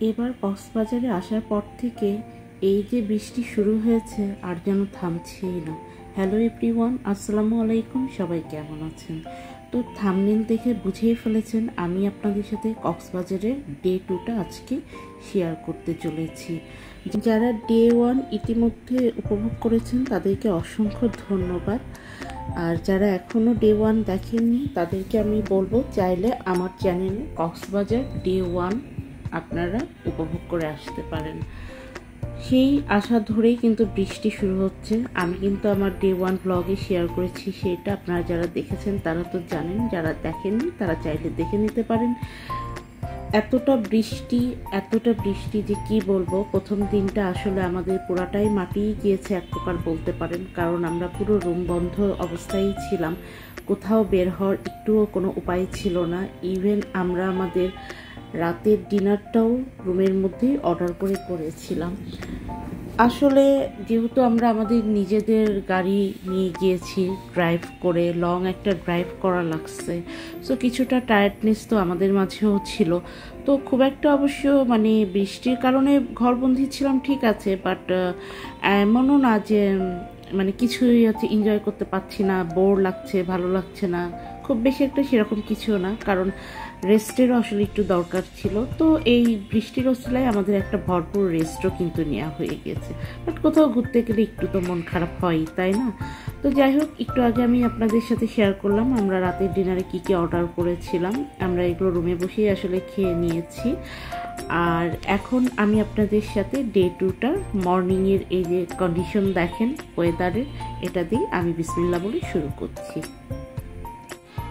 এবার কক্সবাজারে আসার পর থেকে এই যে বৃষ্টি শুরু হয়েছে আর যেন থামছেই না। হ্যালো এভরিওয়ান, আসসালামু আলাইকুম। সবাই কেমন আছেন? তো থাম্বনেল দেখে বুঝেই ফেলেছেন আমি আপনাদের সাথে কক্সবাজারের ডে 2টা আজকে শেয়ার করতে চলেছি। যারা ডে 1 ইতিমধ্যে উপভোগ করেছেন তাদেরকে অসংখ্য ধন্যবাদ। আর যারা এখনও ডে 1 দেখেননি তাদেরকে আমি বলবো চাইলে আমার চ্যানেলে কক্সবাজার ডে 1 আপনারা উপভোগ করে আসতে পারেন। সেই আশা ধরেই কিন্তু বৃষ্টি শুরু হচ্ছে। আমি কিন্তু আমার ডে 1 ব্লগে শেয়ার করেছি, সেটা আপনারা যারা দেখেছেন তারা তো জানেন, যারা দেখেননি তারা চাইলে দেখে নিতে পারেন। এতটা বৃষ্টি যে কি বলবো। প্রথম দিনটা আসলে আমাদের পুরাটাই মাটিই গিয়েছে এক প্রকার বলতে পারেন, কারণ আমরা পুরো রুম বন্ধ অবস্থায় ছিলাম। কোথাও বের হওয়ার একটুও কোনো উপায় ছিল না। ইভেন আমরা আমাদের রাতের ডিনারটাও রুমের মধ্যেই অর্ডার করেছিলাম। আসলে যেহেতু আমরা আমাদের নিজেদের গাড়ি নিয়ে গিয়েছি, ড্রাইভ করে লং একটা ড্রাইভ করা লাগছে, সো কিছুটা টায়ার্ডনেস তো আমাদের মাঝেও ছিল। তো খুব একটা অবশ্য বৃষ্টির কারণে ঘরবন্দি ছিলাম ঠিক আছে, বাট এমনও না যে কিছুই এনজয় করতে পারছি না, বোর লাগছে, ভালো লাগছে না, খুব বেশি একটা সেরকম কিছুও না, কারণ রেস্টেরও আসলে একটু দরকার ছিল। তো এই বৃষ্টির ওসিলায় আমাদের একটা ভরপুর রেস্টও কিন্তু নেওয়া হয়ে গেছে। বাট কোথাও ঘুরতে গেলে একটু তো মন খারাপ হয়, তাই না? তো যাই হোক, একটু আগে আমি আপনাদের সাথে শেয়ার করলাম আমরা রাতের ডিনারে কী কী অর্ডার করেছিলাম। আমরা এগুলো রুমে বসেই আসলে খেয়ে নিয়েছি। আর এখন আমি আপনাদের সাথে ডে 2টার মর্নিংয়ের এই যে কন্ডিশন দেখেন ওয়েদারের, এটা দিয়ে আমি বিসমিল্লাহ বলে শুরু করছি।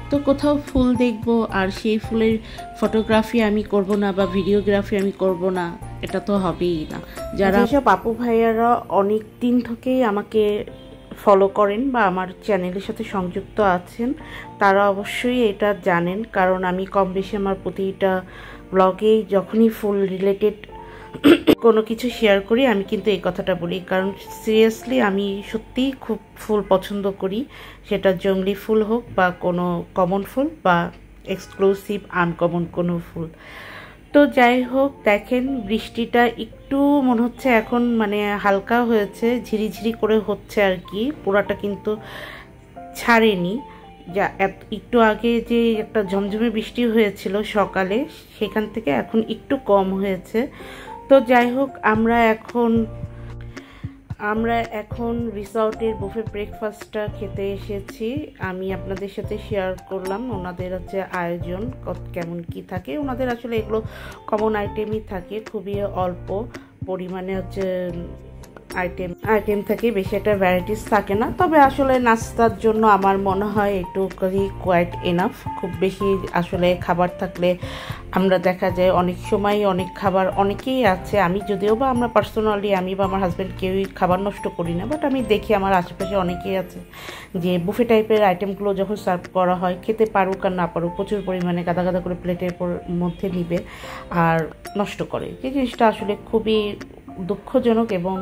তো কোথাও ফুল দেখব আর সেই ফুলের ফটোগ্রাফি আমি করব না বা ভিডিওগ্রাফি আমি করব না, এটা তো হবেই না। যারা সব আপু ভাইয়ারা অনেক দিন থেকেই আমাকে ফলো করেন বা আমার চ্যানেলের সাথে সংযুক্ত আছেন, তারা অবশ্যই এটা জানেন, কারণ আমি কম বেশি আমার প্রতিটা ব্লগে যখনই ফুল রিলেটেড কোনো কিছু শেয়ার করি আমি কিন্তু এই কথাটা বলি, কারণ সিরিয়াসলি আমি সত্যিই খুব ফুল পছন্দ করি, সেটা জংলি ফুল হোক বা কোনো কমন ফুল বা এক্সক্লুসিভ আনকমন কোনো ফুল। তো যাই হোক, দেখেন বৃষ্টিটা একটু মনে হচ্ছে এখন হালকা হয়েছে, ঝিরিঝিরি করে হচ্ছে আর কি, পুরাটা কিন্তু ছাড়েনি। যা একটু আগে যে একটা ঝমঝমে বৃষ্টি হয়েছিল সকালে, সেখান থেকে এখন একটু কম হয়েছে। তো যাই হোক, আমরা এখন রিসর্টের বুফে ব্রেকফাস্টটা খেতে এসেছি। আমি আপনাদের সাথে শেয়ার করলাম ওনাদের আয়োজন কেমন কি থাকে। ওনাদের আসলে এগুলো কমন আইটেমই থাকে, খুবই অল্প পরিমাণে আইটেম থাকে, বেশি একটা ভ্যারাইটিস থাকে না। তবে আসলে নাস্তার জন্য আমার মনে হয় একটু কোয়াইট এনাফ। খুব বেশি আসলে খাবার থাকলে আমরা দেখা যায় অনেক সময় অনেক খাবার অনেকেই আছে, আমি যদিও বা আমরা পার্সোনালি আমি বা আমার হাজব্যান্ড কেউই খাবার নষ্ট করি না, বাট আমি দেখি আমার আশেপাশে অনেকেই আছে যে বুফে টাইপের আইটেমগুলো যখন সার্ভ করা হয়, খেতে পারুক আর না পারুক, প্রচুর পরিমাণে গাদা গাদা করে প্লেটের মধ্যে নিবে আর নষ্ট করে। যে জিনিসটা আসলে খুবই দুঃখজনক এবং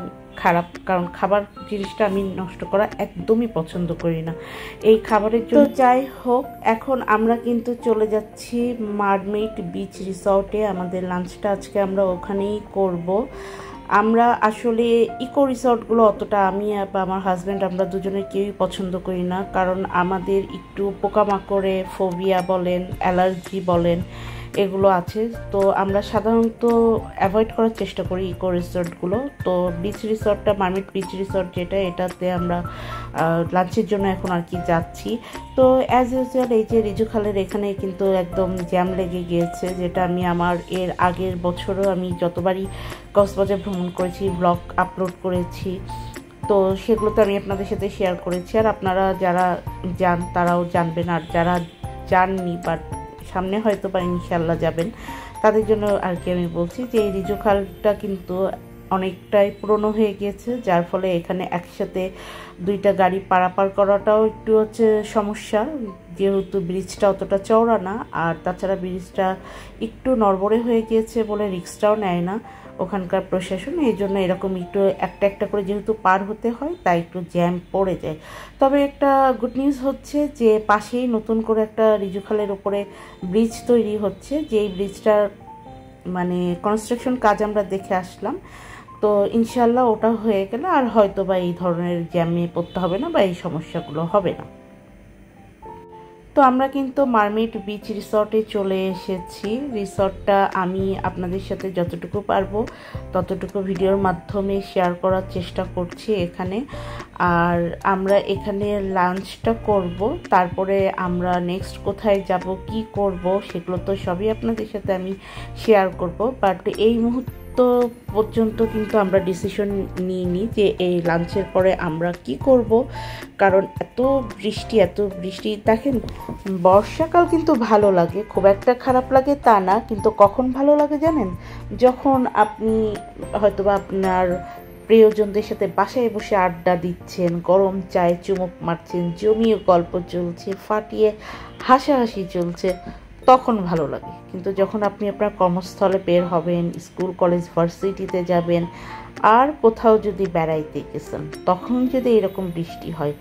খারাপ, কারণ খাবার জিনিসটা আমি নষ্ট করা একদমই পছন্দ করি না এই খাবারের জন্য। যাই হোক, এখন আমরা কিন্তু চলে যাচ্ছি মারমেইড বিচ রিসর্টে। আমাদের লাঞ্চটা আজকে আমরা ওখানেই করব। আমরা আসলে ইকো রিসর্টগুলো অতটা আমি বা আমার হাজব্যান্ড আমরা দুজনে কেউই পছন্দ করি না, কারণ আমাদের একটু পোকামাকড়ে ফোবিয়া বলেন, অ্যালার্জি বলেন, এগুলো আছে। তো আমরা সাধারণত অ্যাভয়েড করার চেষ্টা করি ইকো রিসর্টগুলো। তো বিচ রিসর্টটা, মারমেড বিচ রিসর্ট যেটা, এটাতে আমরা লাঞ্চের জন্য এখন আর কি যাচ্ছি। তো অ্যাজ ইউজুয়াল এই যে রিজু খালের এখানে কিন্তু একদম জ্যাম লেগে গিয়েছে, যেটা আমি আমার এর আগের বছরও আমি যতবারই কক্সবাজার ভ্রমণ করেছি ব্লগ আপলোড করেছি, তো সেগুলো তো আমি আপনাদের সাথে শেয়ার করেছি। আর আপনারা যারা যান তারাও জানবেন, আর যারা যাননি বাট সামনে হয়তো বা ইনশাল্লাহ যাবেন, তাদের জন্য আর কি আমি বলছি যে এই রিজু খালটা কিন্তু অনেকটাই পুরনো হয়ে গিয়েছে, যার ফলে এখানে একসাথে দুইটা গাড়ি পারাপার করাটাও একটু সমস্যা, যেহেতু ব্রিজটা অতটা চওড়া না, আর তাছাড়া ব্রিজটা একটু নড়বড়ে হয়ে গিয়েছে বলে রিক্সটাও নেয় না ওখানকার প্রশাসন। এই জন্য এরকম একটু একটা একটা করে যেহেতু পার হতে হয়, তাই একটু জ্যাম পড়ে যায়। তবে একটা গুড নিউজ হচ্ছে যে পাশেই নতুন করে একটা রিজু খালের ওপরে ব্রিজ তৈরি হচ্ছে, যে এই ব্রিজটার মানে কনস্ট্রাকশন কাজ আমরা দেখে আসলাম। তো ইনশাল্লাহ ওটা হয়ে গেলে আর হয়তো বা এই ধরনের জ্যামে পড়তে হবে না বা এই সমস্যাগুলো হবে না। তো আমরা কিন্তু মারমেড বিচ রিসর্টে চলে এসেছি। রিসর্টটা আমি আপনাদের সাথে যতটুকু পারবো ততটুকু ভিডিওর মাধ্যমে শেয়ার করার চেষ্টা করছি এখানে। আর আমরা এখানে লাঞ্চটা করব, তারপরে আমরা নেক্সট কোথায় যাব কি করব সেগুলো তো সবই আপনাদের সাথে আমি শেয়ার করব। বাট এই মুহূর্তে পর্যন্ত কিন্তু আমরা ডিসিশন নিইনি যে এই লাঞ্চের পরে আমরা কি করব, কারণ এত বৃষ্টি দেখেন। বর্ষাকাল কিন্তু ভালো লাগে, খুব একটা খারাপ লাগে তা না, কিন্তু কখন ভালো লাগে জানেন? যখন আপনি হয়তোবা আপনার প্রিয়জনদের সাথে বাসায় বসে আড্ডা দিচ্ছেন, গরম চায়ে চুমুক মারছেন, জমিয়ে গল্প চলছে, ফাটিয়ে হাসাহাসি চলছে, তখন ভালো লাগে। কিন্তু যখন আপনি আপনার কর্মস্থলে বের হবেন, স্কুল কলেজ ভার্সিটিতে যাবেন, আর কোথাও যদি বেড়াইতে গেছেন, তখন যদি এরকম বৃষ্টি হয়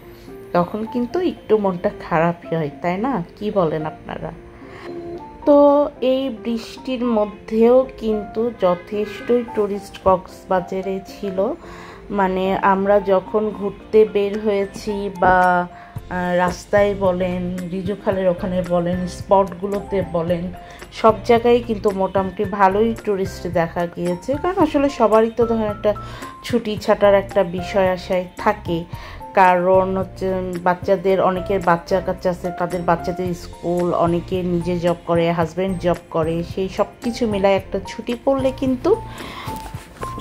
তখন কিন্তু একটু মনটা খারাপই হয়, তাই না? কি বলেন আপনারা? তো এই বৃষ্টির মধ্যেও কিন্তু যথেষ্টই টুরিস্ট কক্সবাজারে ছিল। মানে আমরা যখন ঘুরতে বের হয়েছি বা রাস্তায় বলেন, রিজুখালের ওখানে বলেন, স্পটগুলোতে বলেন, সব জায়গায় কিন্তু মোটামুটি ভালোই টুরিস্ট দেখা গিয়েছে। কারণ আসলে সবারই তো ধরেন একটা ছুটি ছাটার একটা বিষয় আশায় থাকে। কারণ হচ্ছে বাচ্চাদের, অনেকের বাচ্চা কাচ্চা আছে, তাদের বাচ্চাদের স্কুল, অনেকে নিজে জব করে, হাজব্যান্ড জব করে, সেই সব কিছু মিলায় একটা ছুটি পড়লে কিন্তু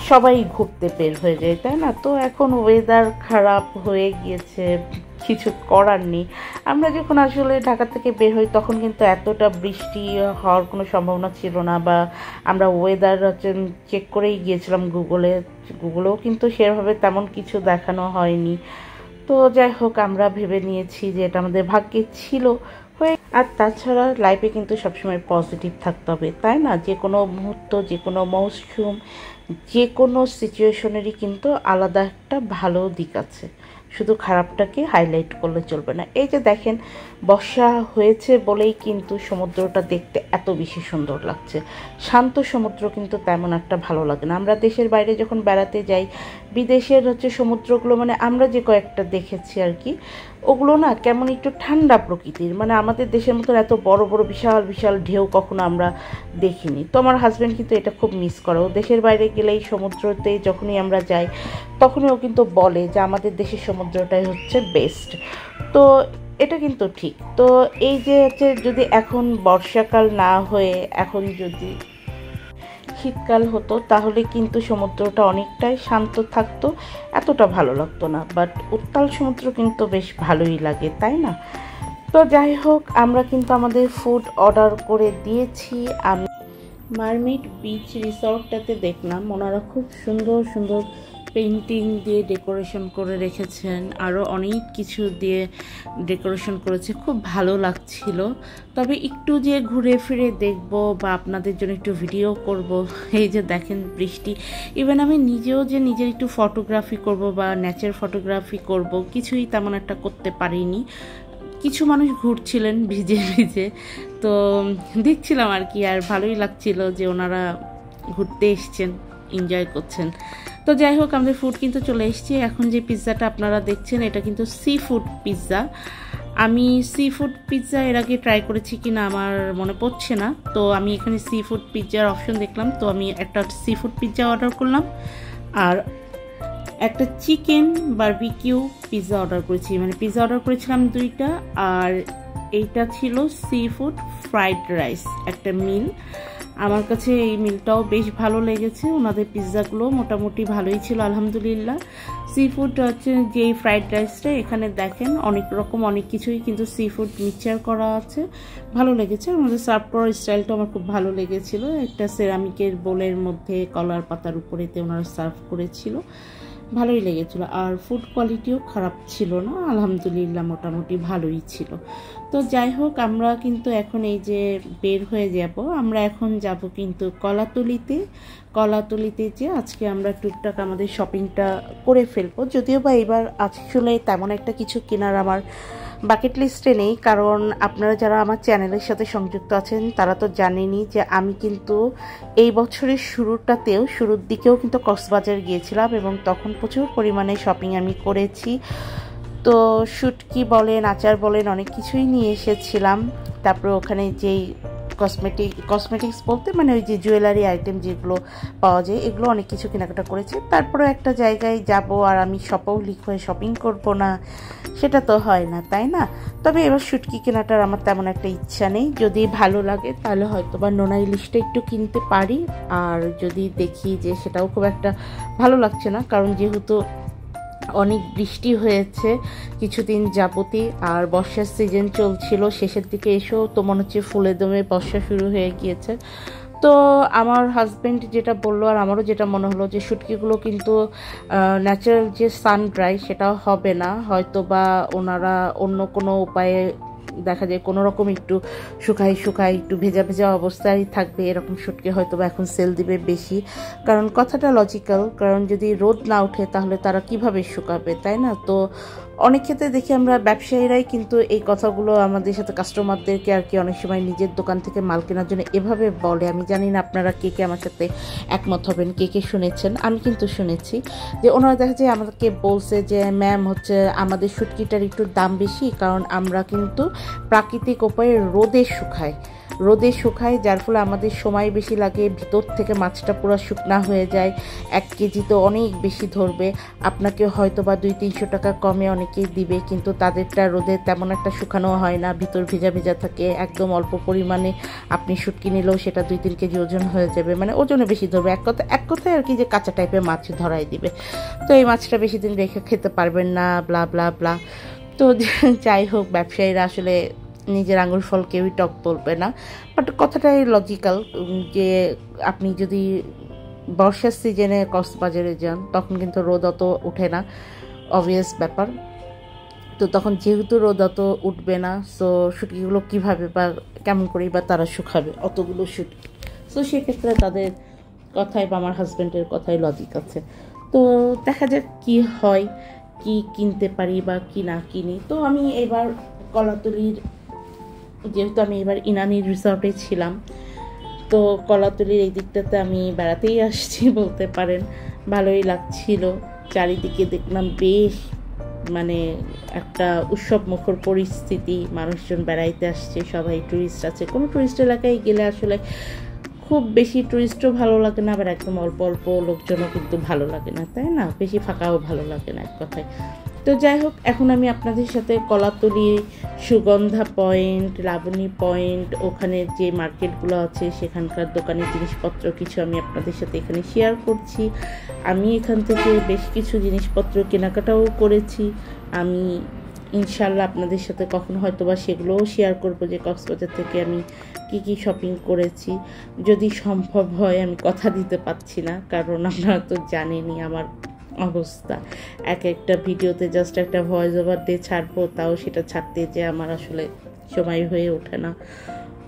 সবাই ঘুরতে বের হয়ে যায়, তাই না? তো এখন ওয়েদার খারাপ হয়ে গিয়েছে, কিছু করার নেই। আমরা যখন আসলে ঢাকা থেকে বের হই তখন কিন্তু এতটা বৃষ্টি হওয়ার কোনো সম্ভাবনা ছিল না, বা আমরা ওয়েদার চেক করেই গিয়েছিলাম গুগলেও কিন্তু সেভাবে তেমন কিছু দেখানো হয়নি। তো যাই হোক, আমরা ভেবে নিয়েছি যে এটা আমাদের ভাগ্যে ছিল হয়ে। আর তাছাড়া লাইফে কিন্তু সবসময় পজিটিভ থাকতে হবে, তাই না? যে কোনো মুহূর্ত, যে কোনো মৌসুম, যে কোনো সিচুয়েশনেরই কিন্তু আলাদা একটা ভালো দিক আছে, শুধু খারাপটাকে হাইলাইট করলে চলবে না। এই যে দেখেন, বর্ষা হয়েছে বলেই কিন্তু সমুদ্রটা দেখতে এত বেশি সুন্দর লাগছে। শান্ত সমুদ্র কিন্তু তেমন একটা ভালো লাগে না। আমরা দেশের বাইরে যখন বেড়াতে যাই, বিদেশের সমুদ্রগুলো, মানে আমরা যে কয়েকটা দেখেছি আর কি, ওগুলো না কেমন একটু ঠান্ডা প্রকৃতির, মানে আমাদের দেশের মতন এত বড় বড় বিশাল বিশাল ঢেউ কখনো আমরা দেখিনি। তো আমার হাজব্যান্ড কিন্তু এটা খুব মিস করে। ও দেশের বাইরে গেলেই সমুদ্রতে যখনই আমরা যাই তখনই ও কিন্তু বলে যে আমাদের দেশের সমুদ্রটাই হচ্ছে বেস্ট। তো এটা কিন্তু ঠিক। তো এই যে যদি এখন বর্ষাকাল না হয়ে এখন যদি শীতকাল হতো তাহলে কিন্তু সমুদ্রটা অনেকটাই শান্ত থাকতো, এতটা ভালো লাগতো না। বাট উত্তাল সমুদ্র কিন্তু বেশ ভালোই লাগে, তাই না? তো যাই হোক, আমরা কিন্তু আমাদের ফুড অর্ডার করে দিয়েছি। আমি মারমেড বিচ রিসর্টটাতে দেখলাম ওনারা খুব সুন্দর সুন্দর পেন্টিং দিয়ে ডেকোরেশন করে রেখেছেন, আরও অনেক কিছু দিয়ে ডেকোরেশন করেছে, খুব ভালো লাগছিল। তবে একটু যে ঘুরে ফিরে দেখব বা আপনাদের জন্য একটু ভিডিও করব, এই যে দেখেন বৃষ্টি, ইভেন আমি নিজেও যে নিজের একটু ফটোগ্রাফি করব বা ন্যাচার ফটোগ্রাফি করব, কিছুই তেমন একটা করতে পারিনি। কিছু মানুষ ঘুরছিলেন ভিজে ভিজে, তো দেখছিলাম আর কি, আর ভালোই লাগছিল যে ওনারা ঘুরতে এসছেন, এনজয় করছেন। তো যাই হোক, আমাদের ফুড কিন্তু চলে এসছে। এখন যে পিৎজাটা আপনারা দেখছেন এটা কিন্তু সি ফুড পিৎজা। আমি সি ফুড পিৎজা এর আগে ট্রাই করেছি কিনা আমার মনে পড়ছে না। তো আমি এখানে সি ফুড পিৎজার অপশন দেখলাম, তো আমি একটা সি ফুড পিৎজা অর্ডার করলাম, আর একটা চিকেন বারবিকিউ পিৎজা অর্ডার করেছি। মানে পিৎজা অর্ডার করেছিলাম দুইটা, আর এইটা ছিল সি ফুড ফ্রাইড রাইস একটা মিল। আমার কাছে এই মিলটাও বেশ ভালো লেগেছে। ওনাদের পিৎজাগুলো মোটামুটি ভালোই ছিল আলহামদুলিল্লাহ। সি ফুড হচ্ছে যে ফ্রাইড রাইসটা, এখানে দেখেন অনেক রকম অনেক কিছুই কিন্তু সি ফুড মিক্সচার করা আছে, ভালো লেগেছে। আমাদের সার্ভ করার স্টাইলটা আমার খুব ভালো লেগেছিল। একটা সেরামিকের বোলের মধ্যে কলার পাতার উপরেতে ওনারা সার্ভ করেছিল, ভালোই লেগেছিল। আর ফুড কোয়ালিটিও খারাপ ছিল না, আলহামদুলিল্লাহ মোটামুটি ভালোই ছিল। তো যাই হোক, আমরা কিন্তু এখন এই যে বের হয়ে যাব, আমরা এখন যাব কিন্তু কলাতলিতে যে আজকে আমরা টুকটাক আমাদের শপিংটা করে ফেলবো। যদিও বা এবার আসলে তেমন একটা কিছু কেনার আমার বাকেট লিস্টে নেই, কারণ আপনারা যারা আমার চ্যানেলের সাথে সংযুক্ত আছেন তারা তো জানেনই যে আমি কিন্তু এই বছরের শুরুর দিকেও কিন্তু কক্সবাজার গিয়েছিলাম এবং তখন প্রচুর পরিমাণে শপিং আমি করেছি। তো শুটকি বলেন, আচার বলেন, অনেক কিছুই নিয়ে এসেছিলাম। তারপরে ওখানে যেই কসমেটিক্স বলতে মানে ওই যে জুয়েলারি আইটেম যেগুলো পাওয়া যায়, এগুলো অনেক কিছু কেনাকাটা করেছে। তারপরে একটা জায়গায় যাব আর আমি শপহলিক হয়ে শপিং করব না, সেটা তো হয় না, তাই না? তবে এবার শুটকি কেনাটার আমার তেমন একটা ইচ্ছা নেই। যদি ভালো লাগে তাহলে হয়তো বা নোনা ইলিশটা একটু কিনতে পারি, আর যদি দেখি যে সেটাও খুব একটা ভালো লাগছে না, কারণ যেহেতু অনেক বৃষ্টি হয়েছে কিছুদিন যাবতই, আর বর্ষার সিজন চলছিল, শেষের দিকে এসেও তো মনে হচ্ছে ফুলে দমে বর্ষা শুরু হয়ে গিয়েছে। তো আমার হাজব্যান্ড যেটা বললো আর আমারও যেটা মনে হলো যে শুটকিগুলো কিন্তু ন্যাচারাল যে সান ড্রাই সেটাও হবে না, হয়তো বা ওনারা অন্য কোনো উপায়ে দেখা যায় কোনো রকম একটু শুকাই একটু ভেজা ভেজা অবস্থায় থাকবে, এরকম শুটকি হয়তো বা এখন সেল দিবে বেশি। কারণ কথাটা লজিক্যাল, কারণ যদি রোদ না ওঠে তাহলে তারা কিভাবে শুকাবে, তাই না? তো অনেক ক্ষেত্রে দেখি আমরা ব্যবসায়ীরাই কিন্তু এই কথাগুলো আমাদের সাথে কাস্টমারদেরকে আর কি অনেক সময় নিজের দোকান থেকে মাল কেনার জন্য এভাবে বলে। আমি জানি না আপনারা কে কে আমার সাথে একমত হবেন, কে কে শুনেছেন। আমি কিন্তু শুনেছি যে ওনারা দেখা যায় আমাকে বলছে যে ম্যাম হচ্ছে আমাদের শুটকিটার একটু দাম বেশি, কারণ আমরা কিন্তু প্রাকৃতিক উপায়ে রোদে শুকায়, যার ফলে আমাদের সময় বেশি লাগে, ভিতর থেকে মাছটা পুরো শুকনা হয়ে যায়। 1 কেজি তো অনেক বেশি ধরবে, আপনাকে হয়তো বা 200-300 টাকা কমে অনেকেই দিবে, কিন্তু তাদেরটা রোদে তেমন একটা শুকানো হয় না, ভিতর ভেজা ভেজা থাকে। একদম অল্প পরিমাণে আপনি শুটকি নিলেও সেটা 2-3 কেজি ওজন হয়ে যাবে, মানে ওজনে বেশি ধরবে। এক কথায় আর কি যে কাঁচা টাইপের মাছ ধরাই দিবে। তো এই মাছটা বেশি দিন রেখে খেতে পারবেন না, ব্লা ব্লা ব্লা। তো যাই হোক, ব্যবসায়ীরা আসলে নিজের আঙুর ফল কেউই টক বলবে না, বাট কথাটাই লজিক্যাল যে আপনি যদি বর্ষার সিজনে কক্সবাজারে যান তখন কিন্তু রোদ অত ওঠে না, অবভিয়াস ব্যাপার। তো তখন যেহেতু রোদ অত উঠবে না, সো শুটকিগুলো কীভাবে বা কেমন করেই বা তারা শুকাবে অতগুলো শুটকি। সো সেক্ষেত্রে তাদের কথায় বা আমার হাজব্যান্ডের কথায় লজিক আছে। তো দেখা যাক কি হয়, কি কিনতে পারি বা কি না কিনি। তো আমি এবার কলাতলির, যেহেতু আমি এবার ইনানি রিসর্টে ছিলাম, তো কলাতলির এই দিকটাতে আমি বেড়াতেই আসছি বলতে পারেন। ভালোই লাগছিল, চারিদিকে দেখলাম বেশ মানে একটা উৎসব মুখর পরিস্থিতি, মানুষজন বেড়াইতে আসছে, সবাই টুরিস্ট আছে। কোনো টুরিস্ট এলাকায় গেলে আসলে খুব বেশি টুরিস্টও ভালো লাগে না, আবার একদম অল্প অল্প লোকজনও কিন্তু ভালো লাগে না, তাই না? বেশি ফাঁকাও ভালো লাগে না এক কথায়। তো যাই হোক, এখন আমি আপনাদের সাথে কলাতলি, সুগন্ধা পয়েন্ট, লাবণী পয়েন্ট, ওখানে যে মার্কেটগুলো আছে সেখানকার দোকানের জিনিসপত্র কিছু আমি আপনাদের সাথে এখানে শেয়ার করছি। আমি এখান থেকে বেশ কিছু জিনিসপত্র কেনাকাটাও করেছি। আমি ইনশাল্লাহ আপনাদের সাথে কখনো হয়তো বা সেগুলোও শেয়ার করব যে কক্সবাজার থেকে আমি কি শপিং করেছি, যদি সম্ভব হয়। আমি কথা দিতে পারছি না, কারণ আপনারা তো জানেনই আমার অবস্থা। একটা ভিডিওতে জাস্ট একটা ভয়েস ওভার দিয়ে ছাড়বো, তাও সেটা ছাড়তে যে আমার আসলে সময় হয়ে ওঠে না।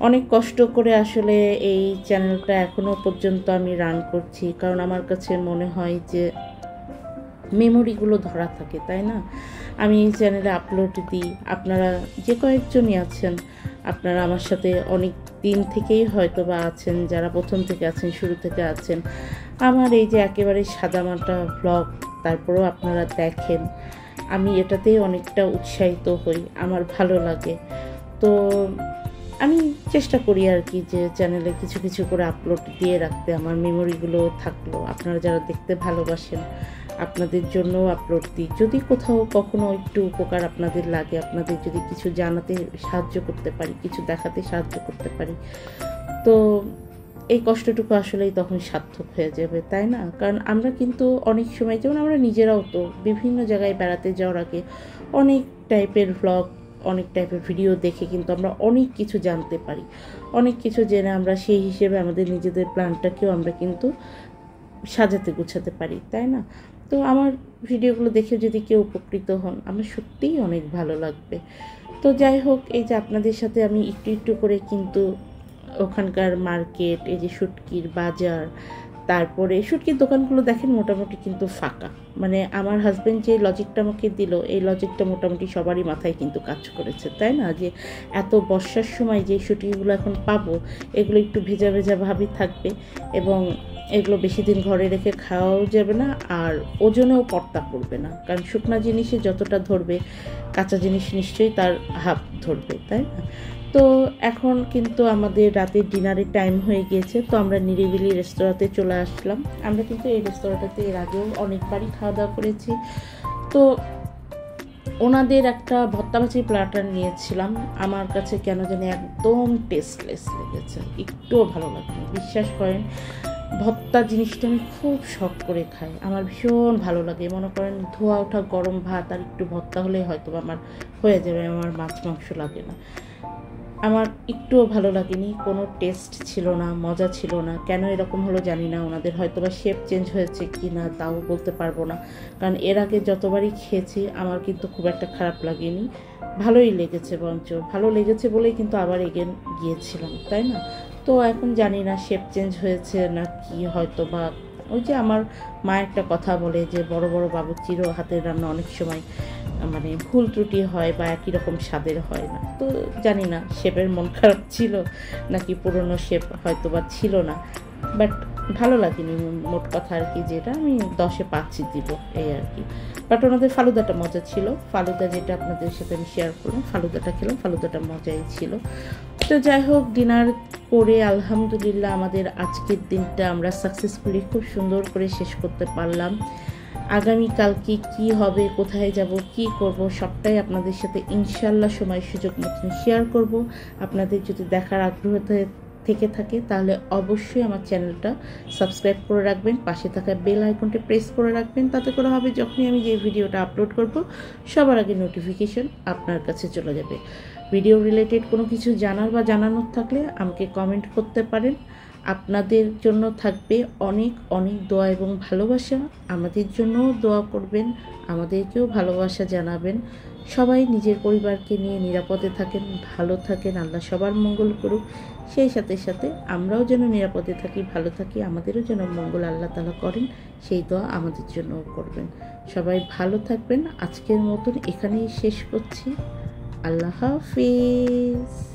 অনেক কষ্ট করে আসলে এই চ্যানেলটা এখনও পর্যন্ত আমি রান করছি, কারণ আমার কাছে মনে হয় যে মেমোরিগুলো ধরা থাকে, তাই না? আমি এই চ্যানেলে আপলোড দিই, আপনারা যে কয়েকজনই আছেন আপনারা আমার সাথে অনেক দিন থেকেই হয়তো বা আছেন, যারা প্রথম থেকে আছেন, শুরু থেকে আছেন। আমার এই যে একেবারে সাদামাটা ব্লগ, তারপরেও আপনারা দেখেন, আমি এটাতেই অনেকটা উৎসাহিত হই, আমার ভালো লাগে। তো আমি চেষ্টা করি আর কি যে চ্যানেলে কিছু কিছু করে আপলোড দিয়ে রাখতে, আমার মেমোরিগুলো থাকলো। আপনারা যারা দেখতে ভালোবাসেন আপনাদের জন্যও আপলোড দিই, যদি কোথাও কখনো একটু উপকার আপনাদের লাগে, আপনাদের যদি কিছু জানাতে সাহায্য করতে পারি, কিছু দেখাতে সাহায্য করতে পারি, তো এই কষ্টটুকু আসলেই তখন সার্থক হয়ে যাবে, তাই না? কারণ আমরা কিন্তু অনেক সময়, যেমন আমরা নিজেরাও তো বিভিন্ন জায়গায় বেড়াতে যাওয়ার আগে অনেক টাইপের ভ্লগ, অনেক টাইপের ভিডিও দেখে কিন্তু আমরা অনেক কিছু জানতে পারি, অনেক কিছু জেনে আমরা সেই হিসেবে আমাদের নিজেদের প্ল্যানটাকেও আমরা কিন্তু সাজাতে গুছাতে পারি, তাই না? তো আমার ভিডিওগুলো দেখে যদি কেউ উপকৃত হন আমার সত্যিই অনেক ভালো লাগবে। তো যাই হোক, এই যে আপনাদের সাথে আমি একটু একটু করে কিন্তু ওখানকার মার্কেট, এই যে শুটকির বাজার, তারপরে শুটকির দোকানগুলো দেখেন মোটামুটি কিন্তু ফাঁকা, মানে আমার হাজব্যান্ড যে লজিকটা আমাকে দিল এই লজিকটা মোটামুটি সবারই মাথায় কিন্তু কাজ করেছে, তাই না? যে এত বর্ষার সময় যে শুটকিগুলো এখন পাবো এগুলো একটু ভেজা ভেজা ভাবই থাকবে এবং এগুলো বেশি দিন ঘরে রেখে খাওয়াও যাবে না, আর ওজনেও কর্তা পড়বে না, কারণ শুকনা জিনিসে যতটা ধরবে কাঁচা জিনিস নিশ্চয়ই তার হাফ ধরবে, তাই না? তো এখন কিন্তু আমাদের রাতের ডিনারের টাইম হয়ে গিয়েছে, তো আমরা নিরিবিলি রেস্তোরাঁতে চলে আসলাম। আমরা কিন্তু এই রেস্তোরাঁটাতে এর আগেও অনেকবারই খাওয়া দাওয়া করেছি। তো ওনাদের একটা ভর্তা ভাজি প্ল্যাটার নিয়েছিলাম, আমার কাছে কেন জানি একদম টেস্টলেস লেগেছে, একটুও ভালো লাগেনি। বিশ্বাস করেন ভর্তা জিনিসটা আমি খুব শখ করে খাই, আমার ভীষণ ভালো লাগে। মনে করেন ধোয়া ওঠা গরম ভাত আর একটু ভর্তা হলেই হয়তো আমার হয়ে যাবে, আমার মাছ মাংস লাগে না। আমার একটুও ভালো লাগেনি, কোনো টেস্ট ছিল না, মজা ছিল না। কেন এরকম হলো জানি না, ওনাদের হয়তো বা শেপ চেঞ্জ হয়েছে কি না তাও বলতে পারবো না, কারণ এর আগে যতবারই খেয়েছি আমার কিন্তু খুব একটা খারাপ লাগেনি, ভালোই লেগেছে। বরঞ্চ ভালো লেগেছে বলেই কিন্তু আবার এগেন গিয়েছিলাম, তাই না? তো এখন জানি না শেপ চেঞ্জ হয়েছে না কি, হয়তো বা ওই যে আমার মা একটা কথা বলে যে বড় বড় বাবুর্চিরও হাতের রান্না অনেক সময় মানে ভুল ত্রুটি হয় বা একই রকম স্বাদের হয় না। তো জানি না শেপের মন খারাপ ছিল নাকি পুরনো শেপ হয়তো বা ছিল না, বাট ভালো লাগেনি মোট কথা আর কি, যেটা আমি 10-এ 5 দিব এই আর কি। বাট ওনাদের ফালুদাটা মজা ছিল, ফালুদা যেটা আপনাদের সাথে আমি শেয়ার করলাম, ফালুদাটা খেলাম, ফালুদাটা মজাই ছিল। তো যাই হোক, ডিনার করে আলহামদুলিল্লাহ আমাদের আজকের দিনটা আমরা সাকসেসফুলি খুব সুন্দর করে শেষ করতে পারলাম। আগামীকালকে কি হবে, কোথায় যাব, কি করব সবটাই আপনাদের সাথে ইনশাল্লাহ সময় সুযোগ মতন শেয়ার করব। আপনাদের যদি দেখার আগ্রহ থেকে থাকে তাহলে অবশ্যই আমার চ্যানেলটা সাবস্ক্রাইব করে রাখবেন, পাশে থাকা বেল আইকনটা প্রেস করে রাখবেন, তাতে করে হবে যখনই আমি যে ভিডিওটা আপলোড করব সবার আগে নোটিফিকেশন আপনার কাছে চলে যাবে। ভিডিও রিলেটেড কোনো কিছু জানার বা জানানোর থাকলে আমাকে কমেন্ট করতে পারেন। আপনাদের জন্য থাকবে অনেক অনেক দোয়া এবং ভালোবাসা, আমাদের জন্যও দোয়া করবেন, আমাদেরকেও ভালোবাসা জানাবেন। সবাই নিজের পরিবারকে নিয়ে নিরাপদে থাকেন, ভালো থাকেন, আল্লাহ সবার মঙ্গল করুক। সেই সাথে সাথে আমরাও যেন নিরাপদে থাকি, ভালো থাকি, আমাদেরও যেন মঙ্গল আল্লাহ তাআলা করেন, সেই দোয়া আমাদের জন্যও করবেন। সবাই ভালো থাকবেন। আজকের মতন এখানেই শেষ করছি। আল্লাহ হাফিজ।